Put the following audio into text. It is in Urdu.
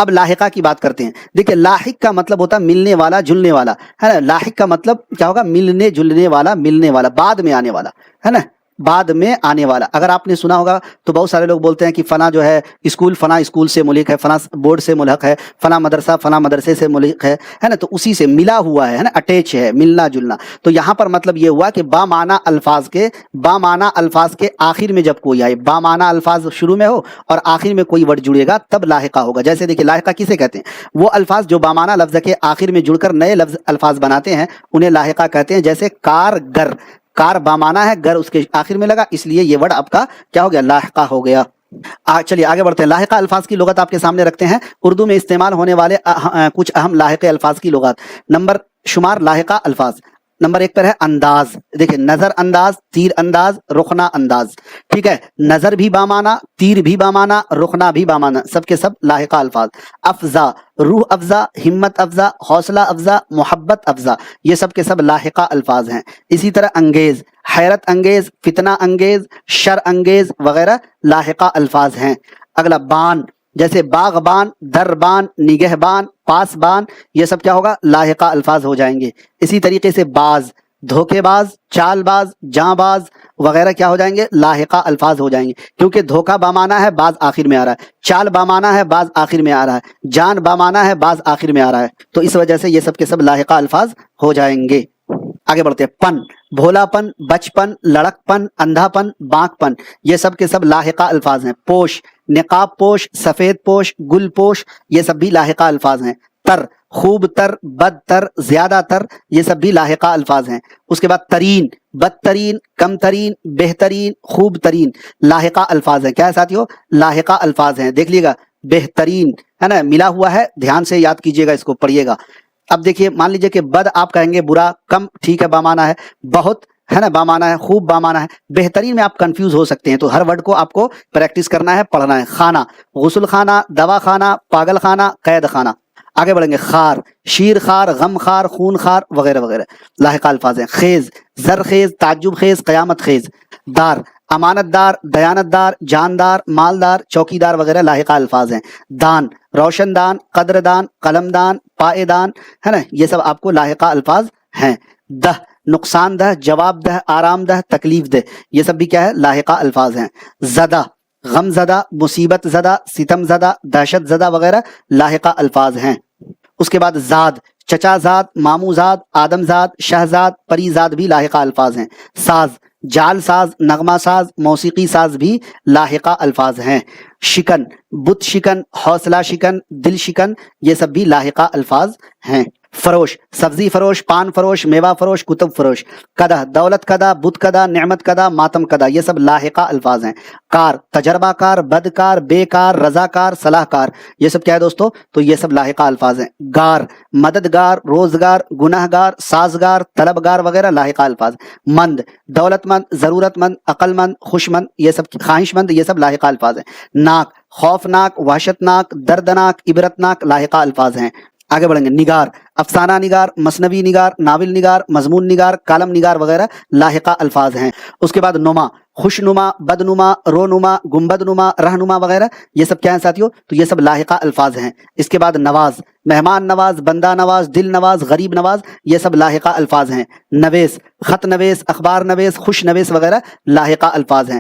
اب لاحقہ کی بات کرتے ہیں. دیکھیں لاحق کا مطلب ہوتا ہے ملنے والا جلنے والا ہے نا. لاحق کا مطلب کیا ہوگا؟ ملنے جلنے والا، ملنے والا، بعد میں آنے والا ہے نا، بعد میں آنے والا. اگر آپ نے سنا ہوگا تو بہت سارے لوگ بولتے ہیں کہ فلاں جو ہے اسکول فلاں اسکول سے ملحق ہے، فلاں بورڈ سے ملحق ہے، فلاں مدرسہ فلاں مدرسے سے ملحق ہے نا. تو اسی سے ملا ہوا ہے نا، اٹیچ ہے، ملنا جلنا. تو یہاں پر مطلب یہ ہوا کہ بامعنی الفاظ کے آخر میں جب کوئی آئے، بامعنی الفاظ شروع میں ہو اور آخر میں کوئی ورڈ جڑے گا تب لاحقہ ہوگا. جیسے دیکھیں لاحقہ کسے کہتے ہیں؟ وہ الفاظ جو بامعنی لفظ کے آخر میں جڑ کر نئے لفظ الفاظ بناتے ہیں انہیں لاحقہ کہتے ہیں. جیسے کارگر، کار بامعنی ہے، گر اس کے آخر میں لگا، اس لیے یہ ورڈ آپ کا کیا ہو گیا؟ لاحقہ ہو گیا. چلیے آگے بڑھتے ہیں. لاحقہ الفاظ کی لغت آپ کے سامنے رکھتے ہیں. اردو میں استعمال ہونے والے کچھ اہم لاحقہ الفاظ کی لغات. نمبر شمار لاحقہ الفاظ. نمبر 1 پر ہے انداز. دیکھیں نظر انداز، تیر انداز، رخنہ انداز. ٹھیک ہے، نظر بھی بامعنی، تیر بھی بامعنی، رخنہ بھی بامعنی، سب کے سب لاحقہ الفاظ. افزا، روح افزا، ہمت افزا، حوصلہ افزا، محبت افزا، یہ سب کے سب لاحقہ الفاظ ہیں. اسی طرح انگیز، حیرت انگیز، فتنہ انگیز، شر انگیز وغیرہ لاحقہ الفاظ ہیں. اگلا بان، جیسے باغبان، دربان، نگہبان، پاسبان، یہ سب کیا ہوگا؟ لاحقہ الفاظ ہو جائیں گے. اسی طریقے سے باز، دھوکے باز، چال باز، جاں باز وغیرہ کیا ہو جائیں گے؟ لاحقہ الفاظ ہو جائیں گے. کیونکہ دھوکہ بامعنی ہے، باز آخر میں آ رہا ہے، چال بامعنی ہے، باز آخر میں آ رہا ہے، جان بامعنی ہے، باز آخر میں آ رہا ہے. تو اس وجہ سے یہ سب کے سب لاحقہ الفاظ ہو جائیں گے. آگے بڑھتے ہیں. پن، بھولا پن، بچپن، لڑک پن، اندھا پن، بانک پن، یہ سب کے سب لاحقہ الفاظ ہیں. پوش، نقاب پوش، سفید پوش، گل پوش، یہ سب بھی لاحقہ الفاظ ہیں. تر، خوب تر، بد تر، زیادہ تر، یہ سب بھی لاحقہ الفاظ ہیں. اس کے بعد ترین، بدترین، کم ترین، بہترین، خوب ترین، لاحقہ الفاظ ہیں. کیا ہے ساتھیو؟ لاحقہ الفاظ ہیں. دیکھ لیے گا بہترین ہے نا، ملا ہوا ہے، دھیان سے یاد کیجئے گا، اس کو پڑھیے گا. اب دیکھیے مان لیجئے کہ بد آپ کہیں گے برا، کم ٹھیک ہے بامعنی ہے، بہت ہے نا بامعنی ہے، خوب بامعنی ہے، بہترین میں آپ کنفیوز ہو سکتے ہیں. تو ہر ورڈ کو آپ کو پریکٹس کرنا ہے، پڑھنا ہے. خانہ، غسل خانہ، دوا خانہ، پاگل خانہ، قید خانہ. آگے بڑھیں گے. خار، شیر خار، غم خار، خون خار وغیرہ وغیرہ لاحقہ الفاظ ہیں. خیز، زر خیز، تعجب خیز، قیامت خیز. دار، امانت دار، دیانت دار، جاندار، مالدار، چوکیدار وغیرہ لاحقہ الفاظ ہیں. دان، روشن دان، قدر دان، قلم دان، پائے دان ہے نا، یہ سب آپ کو لاحقہ الفاظ ہیں. دہ، نقصان دہ، جواب دہ، آرام دہ، تکلیف دہ، یہ سب بھی کیا ہے؟ لاحقہ الفاظ ہیں. زدہ، غم زدہ، مصیبت زدہ، ستم زدہ، دہشت زدہ وغیرہ لاحقہ الفاظ ہیں. اس کے بعد زاد، چچا زاد، مامو زاد، آدم زاد، شہزاد، پری زاد بھی لاحقہ الفاظ ہیں. ساز، جال ساز، نغمہ ساز، موسیقی ساز بھی لاحقہ الفاظ ہیں. شکن، بت شکن، حوصلہ شکن، دل شکن، یہ سب بھی لاحقہ الفاظ ہیں. فروش، سبزی فروش، پان فروش، میوہ فروش، کتب فروش. کدہ، دولت کدہ، بت کدہ، نعمت کدہ، ماتم کدہ، یہ سب لاحقہ الفاظ ہیں. کار، تجربہ کار، بدکار، بیکار، رضاکار، صلاح کار، یہ سب کیا ہے دوستو؟ تو یہ سب لاحقہ الفاظ ہیں. گار، مددگار، روزگار، گناہ گار، سازگار، طلبگار وغیرہ لاحقہ الفاظ. مند، دولت مند، ضرورت مند، عقل مند، خوش مند، یہ سب خواہش مند، یہ سب لاحقہ الفاظ ہیں. ناک، خوفناک، وحشتناک، دردناک، عبرتناک لاحقہ الفاظ ہیں. آگے بڑھیں گے. نگار، افسانہ نگار، مثنوی نگار، ناول نگار، مضمون نگار، کالم نگار وغیرہ لاحقہ الفاظ ہیں. اس کے بعد نما، خوشنما، بدنما، رونما، گنبد نما، رہنما وغیرہ یہ سب کیا ہیں ساتھیو؟ تو یہ سب لاحقہ الفاظ ہیں. اس کے بعد نواز، مہمان نواز، بندہ نواز، دل نواز، غریب نواز، یہ سب لاحقہ الفاظ ہیں. نویس، خط نویس، اخبار نویس، خوش نویس وغیرہ لاحقہ الفاظ ہیں.